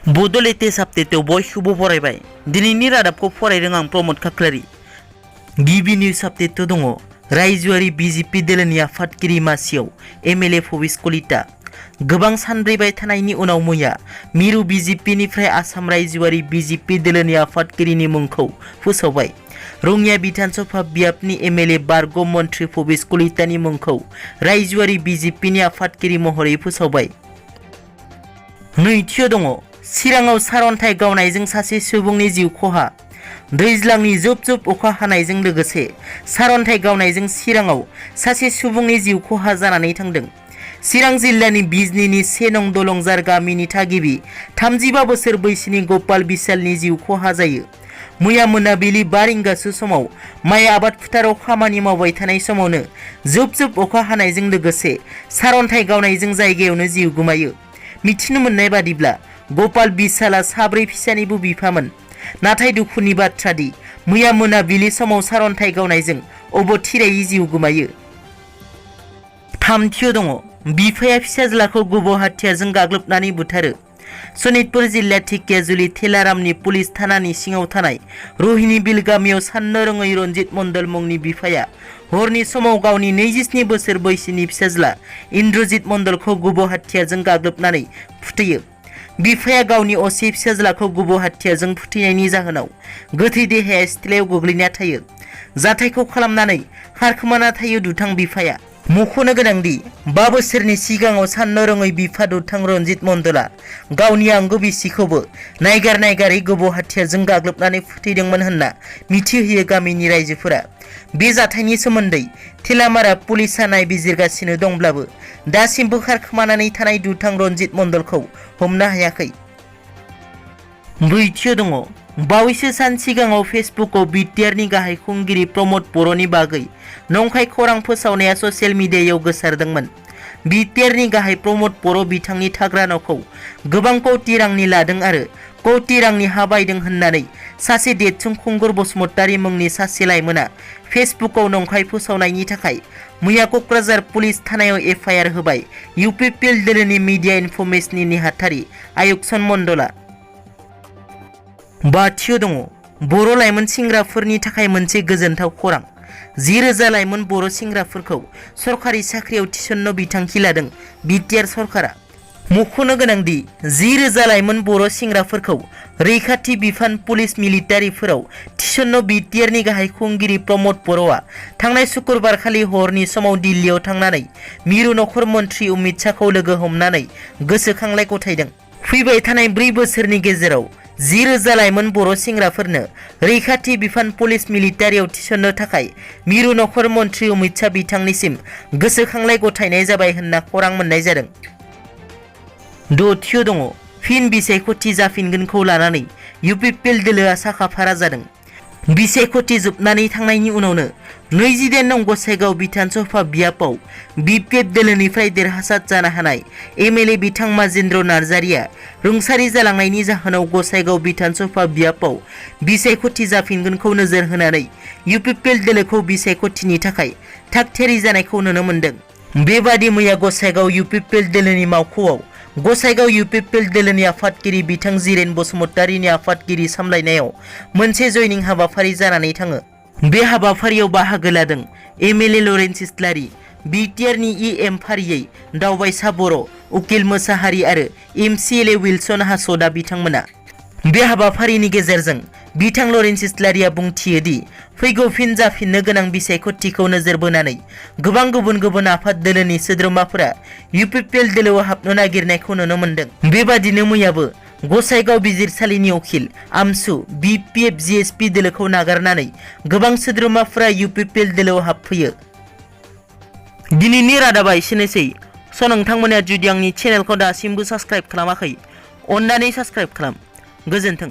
बड' लेटेस्ट आपडेटआव बयखौबो बरायबाय। दिनैनि रादाबखौ फरायदों आं प्रमद खाख्लारि। गिबि निउज आपडेटआव दङ रायजोआरि बिजेपि दोलोनि आफादगिरि मासियाव एमएलए भबिस कलिता। गोबां सानब्रेबाय थानायनि उनाव मैया मिरु बिजेपिनिफ्राय आसाम रायजोआरि बिजेपि दोलोनि आफादगिरिनि मुंखौ फोसावबाय। रङिया बिधानसभा बियाबनि एमएलए बारग' मन्थ्रि भबिस कलितानि मुंखौ रायजोआरि बिजेपिनि आफादगिरि महरै फोसावबाय। नैथियाव दङ चिराङाव सारअन्थाइ गावनायजों सासे सुबुंनि जिउ खहा। दैज्लांनि जुब जुब अखा हानायजों लोगोसे सारअन्थाइ गावनायजों चिराङाव सासे सुबुंनि जिउ खहा जानानै थांदों। चिरां जिल्लानि बिजनीनि 1 नं दलंजार गामिनि थागिबि 35 बोसोर बैसोनि गपाल बिसालनि जिउ खहा जायो। मैया मोनाबिलि 5 रिंगासो समाव माइ आबाद फोथाराव खामानि मावबाय थानाय समावनो जुब जुब अखा हानायजों लोगोसे सारअन्थाइ गावनायजों जायगायावनो जिउ गोमायो। मिथिनो मोननाय बादिब्ला गपाल बिसाला साब्रै फिसानिबो बिफामोन। नाथाय दुखुनि बाथ्रा दि मैया मोनाबिलि समाव सारअन्थाइ गावनायजों अबथिरायै जिउ गोमायो। थामथियाव दङ बिफाया फिसाज्लाखौ गोबौ हाथियारजों गाग्लोबनानै बुथारो। सनितपुर जिल्ला ढेकियाजुलि थेलारामनि पुलिस थानानि सिङाव थानाय रोहिणी बिल गामियाव साननो रोङै रन्जित मण्डल मुंनि बिफाया हरनि समाव गावनि 27 बोसोर बैसोनि फिसाज्ला इन्द्रजित मण्डलखौ गोबौ हाथियारजों गाग्लोबनानै फुथैयो। बिफाया गावनि असे फिसाज्लाखौ गोबौ हाथियारजों फुथैनायनि जाहोनाव गोथै देहाया सिथ्लायाव गोग्लैना थायो। जाथायखौ खालामनानै खारखोमाना थायो दुथां बिफाया। मख'नो गोनांदि 5 बोसोरनि सिगाङाव साननो रोङै बिफा दुथां रन्जित मण्डला गावनि आंगो बिसिखौबो नायगारै गोबौ हाथियारजों गाग्लोबनानै फुथैदोंमोन होनना मिथिहोयो गामिनि रायजोफोरा। बे जाथायनि सोमोन्दै थेलामारा पुलिसआ नायबिजिरगासिनो दंब्लाबो दासिमबो खारखोमानानै थानाय दुथां रन्जित मण्डलखौ हमनो हायाखै। ब्रैथियाव दङ बावैसो सान सिगाङाव फेसबुकआव बिटिआरनि गाहाय खुंगिरि प्रमद बर'नि बागै नंखाय खौरां फोसावनाया ससियेल मिडियायाव गोसारदोंमोन। बिटिआरनि गाहाय प्रमद बर' बिथांनि थाग्रा न'खौ गोबां कौटि रांनि लादों आरो कौटि रांनि हा बायदों होननानै सासे देदसुं खुंगुर बसुमतारी मुंनि सासे लाइमोना फेसबुकआव नंखाय फोसावनायनि थाखाय मैया क'क्राझार पुलिस थानायाव एफआइआर होबाय इउपिपिएल दोलोनि मिडिया इनफरमेशननि नेहाथारि आयुक्सन मण्डला। बाथियाव दङ बर' लाइमोन सेंग्राफोरनि थाखाय मोनसे गोजोनथाव खौरां। 10,000 लाइमोन बर' सेंग्राफोरखौ सरखारि साख्रियाव थिसननो बिथांखि लादों बिटिआर सरकारा। मख'नो गोनांदि 10,000 लाइमोन बर' सेंग्राफोरखौ रैखाथि बिफान पुलिस मिलिटारिफोराव थिसननो बिटिआरनि गाहाय खुंगिरि प्रमद बर'आ थांनाय शुक्रबार खालि हरनि समाव दिल्लीयाव थांनानै मिरु नखर मन्थ्रि अमित शाहखौ लोगो हमनानै गोसोखांलाय गथायदों। फैबाय थानाय 4 बोसोरनि गेजेराव 10,000 लाइमोन बर' सेंग्राफोरनो रैखाथि बिफान पुलिस मिलिटारियाव थिसननो थाखाय मिरु नखर मन्थ्रि अमित शाह बिथांनिसिम गोसोखांलाय गथायनाय जाबाय होनना खौरां मोननाय जादों। दथियाव दङ फिन बिसायख'थि जाफिनगोनखौ लानानै इउपिपिएल दोलोआ साखाफारा जादों। बिसायख'थि जोबनानै थांनायनि उनावनो 28 नं गसाइगाव बिधानसभा बियाबाव बिपिएफ दोलोनिफ्राय देरहासार जानो हानाय एमएलए बिथां माजेन्द्र नार्जारिया रुंसारि जालांनायनि जाहोनाव गसाइगाव बिधानसभा बियाबाव बिसायख'थि जाफिनगोनखौ नोजोर होनानै इउपिपिएल दोलोखौ बिसायख'थिनि थाखाय थागथियारि जानायखौ नुनो मोन्दों। बेबादि मैया गसाइगाव इउपिपिएल दोलोनि मावख'आव गसाइगाव इउपिपिएल दोलोनि आफादगिरि बिथां जिरेन बसुमतारीनि आफादगिरि सामलायनायाव मोनसे जयनिं हाबाफारि जानानै थाङो। बे हाबाफारियाव बाहागो लादों एमएलए लरेन्स इस्लारि, बिटिआरनि इएम फारियै दावबायसा बर', उकिल मोसाहारि आरो एमसिएलए विल्सन हासदा बिथांमोना। बे हाबाफारिनि गेजेरजों बिथां लरेन्स इस्लारिया बुंथियो दि फैगौ फिन जाफिननो गोनां बिसायख'थिखौ नोजोर बोनानै गोबां गुबुन गुबुन आफाद दोलोनि सोद्रोमाफोरा इउपिपिएल दोलोआव हाबनो नागिरनायखौ नुनो मोन्दों। बेबादिनो मैयाबो गसाइगाव बिजिरसालिनि उखिल आमसु बिपिएफ जिएसपि दोलोखौ नागारनानै गोबां सोद्रोमाफोरा इउपिपिएल दोलोआव हाबफैयो। दिनैनि रादाबा एसेनोसै। नोंथांमोना जुदि आंनि चेनेलखौ दासिमबो साबस्क्राइब खालामाखै अन्नानै साबस्क्राइब खालाम। गोजोन्थों।